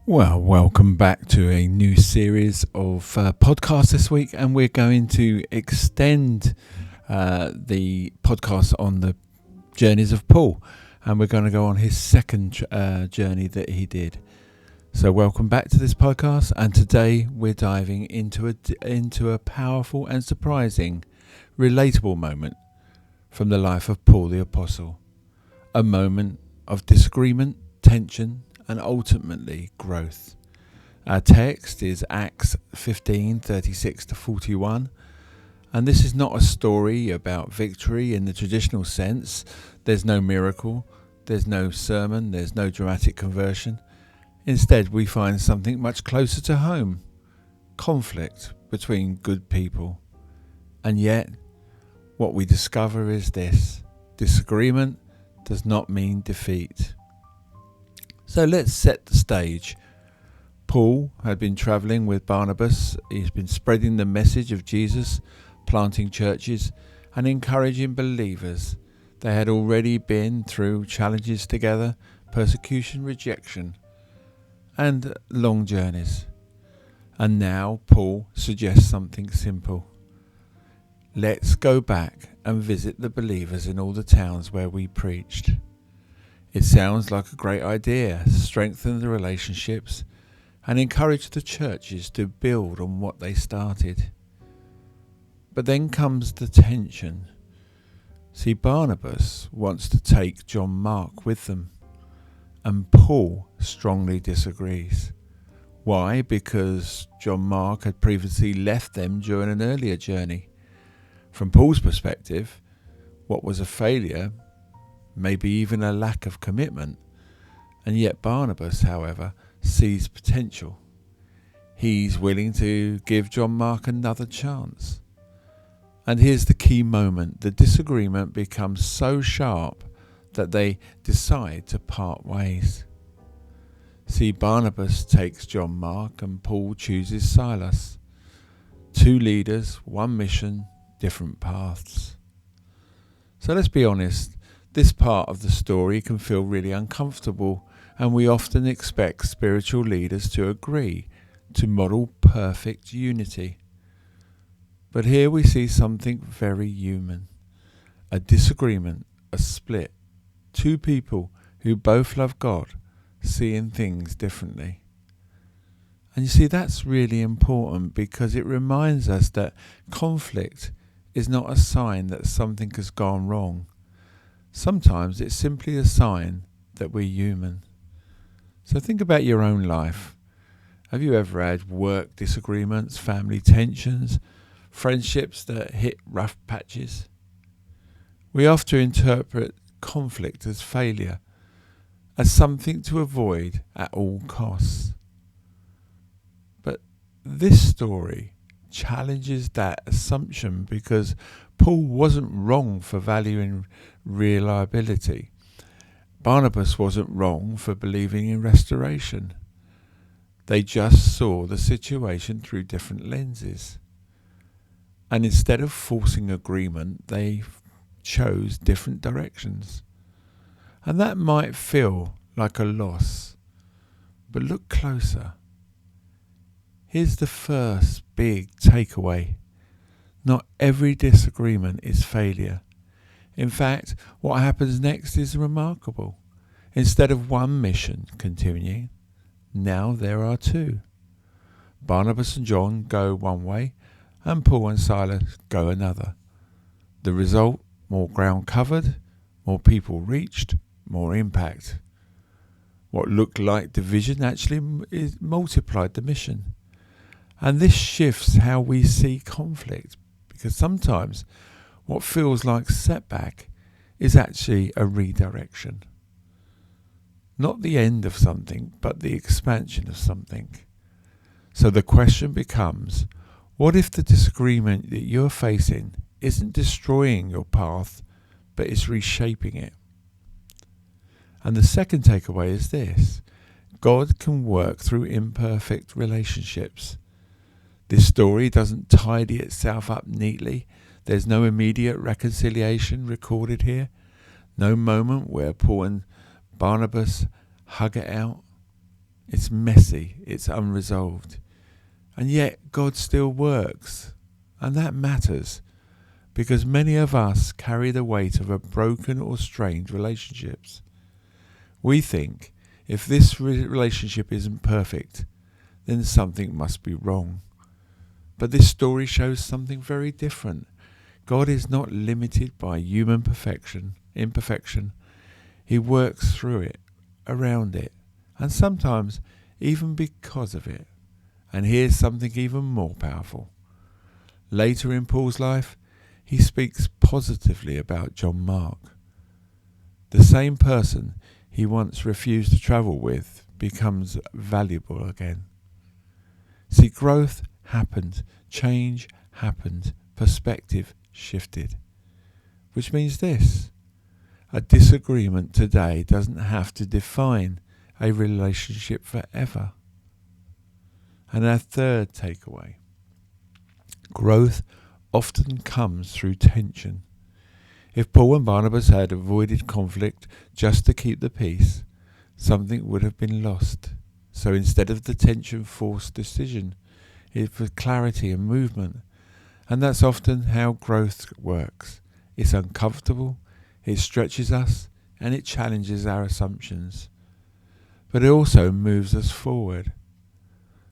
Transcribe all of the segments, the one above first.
Well, welcome back to a new series of podcasts this week, and we're going to extend the podcast on the journeys of Paul, and we're going to go on his second journey that he did. So welcome back to this podcast, and today we're diving into a powerful and surprising, relatable moment from the life of Paul the Apostle, a moment of disagreement, tension, and ultimately growth. Our text is Acts 15:36-41, and this is not a story about victory in the traditional sense. There's no miracle, there's no sermon, there's no dramatic conversion. Instead, we find something much closer to home: conflict between good people. And yet, what we discover is this: disagreement does not mean defeat. So let's set the stage. Paul had been travelling with Barnabas. He's been spreading the message of Jesus, planting churches, and encouraging believers. They had already been through challenges together, persecution, rejection, and long journeys. And now Paul suggests something simple. Let's go back and visit the believers in all the towns where we preached. It sounds like a great idea: strengthen the relationships and encourage the churches to build on what they started. But then comes the tension. See, Barnabas wants to take John Mark with them, and Paul strongly disagrees. Why? Because John Mark had previously left them during an earlier journey. From Paul's perspective, what was a failure, maybe even a lack of commitment, and yet Barnabas, however, sees potential. He's willing to give John Mark another chance. And here's the key moment: the disagreement becomes so sharp that they decide to part ways. See, Barnabas takes John Mark and Paul chooses Silas. Two leaders, one mission, different paths. So let's be honest. This part of the story can feel really uncomfortable, and we often expect spiritual leaders to agree, to model perfect unity. But here we see something very human: a disagreement, a split, two people who both love God, seeing things differently. And you see, that's really important because it reminds us that conflict is not a sign that something has gone wrong. Sometimes it's simply a sign that we're human. So think about your own life. Have you ever had work disagreements, family tensions, friendships that hit rough patches? We often interpret conflict as failure, as something to avoid at all costs. But this story challenges that assumption, because Paul wasn't wrong for valuing reliability. Barnabas wasn't wrong for believing in restoration. They just saw the situation through different lenses. And instead of forcing agreement, they chose different directions. And that might feel like a loss. But look closer. Here's the first big takeaway. Not every disagreement is failure. In fact, what happens next is remarkable. Instead of one mission continuing, now there are two. Barnabas and John go one way, and Paul and Silas go another. The result: more ground covered, more people reached, more impact. What looked like division actually multiplied the mission. And this shifts how we see conflict, because sometimes what feels like setback is actually a redirection. Not the end of something, but the expansion of something. So the question becomes, what if the disagreement that you're facing isn't destroying your path, but is reshaping it? And the second takeaway is this: God can work through imperfect relationships. This story doesn't tidy itself up neatly. There's no immediate reconciliation recorded here. No moment where Paul and Barnabas hug it out. It's messy. It's unresolved. And yet God still works. And that matters, because many of us carry the weight of a broken or strained relationships. We think if this relationship isn't perfect, then something must be wrong. But this story shows something very different. God is not limited by human imperfection. He works through it, around it, and sometimes even because of it. And here's something even more powerful. Later in Paul's life, he speaks positively about John Mark. The same person he once refused to travel with becomes valuable again. See, growth happened, change happened, perspective shifted. Which means this: a disagreement today doesn't have to define a relationship forever. And our third takeaway: growth often comes through tension. If Paul and Barnabas had avoided conflict just to keep the peace, something would have been lost. So instead of the tension, forced decision, it was clarity and movement. And that's often how growth works. It's uncomfortable, it stretches us, and it challenges our assumptions. But it also moves us forward.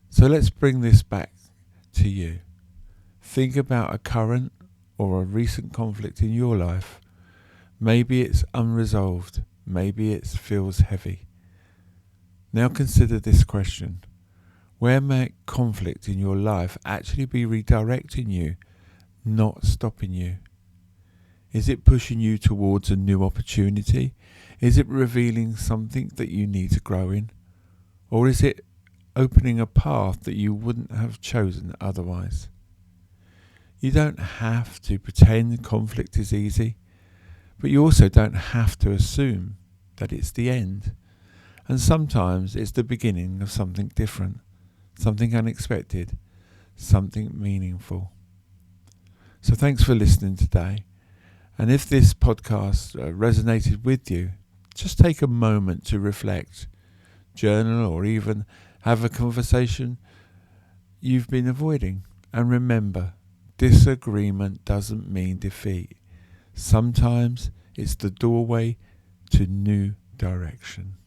So let's bring this back to you. Think about a current or a recent conflict in your life. Maybe it's unresolved. Maybe it feels heavy. Now consider this question. Where might conflict in your life actually be redirecting you, not stopping you? Is it pushing you towards a new opportunity? Is it revealing something that you need to grow in? Or is it opening a path that you wouldn't have chosen otherwise? You don't have to pretend conflict is easy, but you also don't have to assume that it's the end. And sometimes it's the beginning of something different, something unexpected, something meaningful. So thanks for listening today. And if this podcast resonated with you, just take a moment to reflect, journal, or even have a conversation you've been avoiding. And remember, disagreement doesn't mean defeat. Sometimes it's the doorway to new direction.